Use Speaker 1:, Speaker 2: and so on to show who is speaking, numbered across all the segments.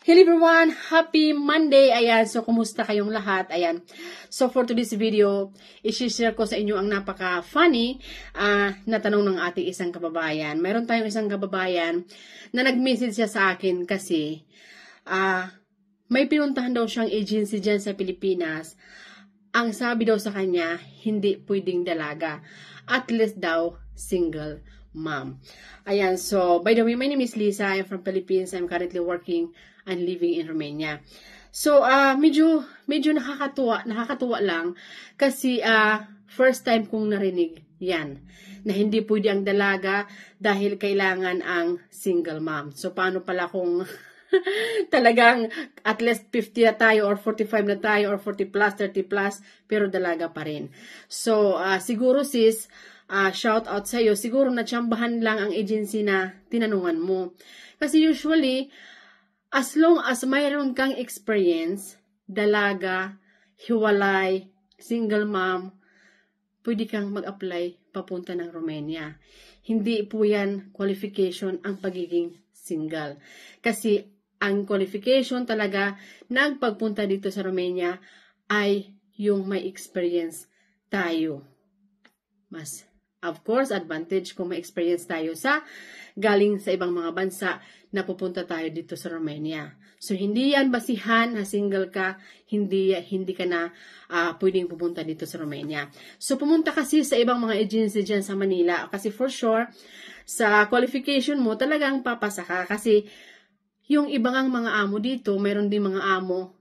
Speaker 1: Hello everyone! Happy Monday! Ayan, so kumusta kayong lahat? Ayan, so for today's video, i-share ko sa inyo ang napaka-funny na tanong ng ating isang kababayan. Meron tayong isang kababayan na nag-message siya sa akin kasi may pinuntahan daw siyang agency dyan sa Pilipinas. Ang sabi daw sa kanya, hindi pwedeng dalaga. At least daw, single mom. Ayan, so by the way, my name is Lisa. I'm from Philippines. I'm currently working and living in Romania. So, medyo nakakatuwa lang kasi first time kong narinig yan na hindi pwede ang dalaga dahil kailangan ang single mom. So, paano pala kung talagang at least 50 na tayo or 45 na tayo or 40 plus, 30 plus, pero dalaga pa rin. So, siguro sis, shout out sa'yo, siguro natsambahan lang ang agency na tinanungan mo. Kasi usually, as long as mayroon kang experience, dalaga, hiwalay, single mom, pwede kang mag-apply papunta ng Romania. Hindi po yan qualification ang pagiging single. Kasi ang qualification talaga ng pagpunta dito sa Romania ay yung may experience tayo. Mas, of course, advantage kung may experience tayo sa galing sa ibang mga bansa na pupunta tayo dito sa Romania. So, hindi yan basihan na single ka, hindi ka na pwedeng pupunta dito sa Romania. So, pumunta kasi sa ibang mga agency dyan sa Manila kasi for sure, sa qualification mo talagang papasa ka kasi yung ibang mga amo dito, mayroon din mga amo.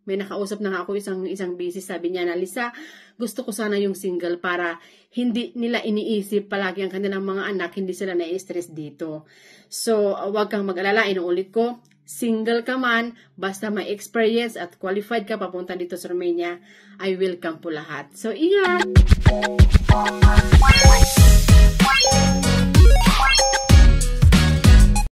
Speaker 1: May nakausap na ako isang busy, sabi niya na, Lisa, gusto ko sana yung single para hindi nila iniisip palagi ang kanilang mga anak, hindi sila na-stress dito. So, wag kang mag-alala, inuulit ko, single ka man, basta may experience at qualified ka papunta dito sa Romania, I welcome po lahat. So, ingat!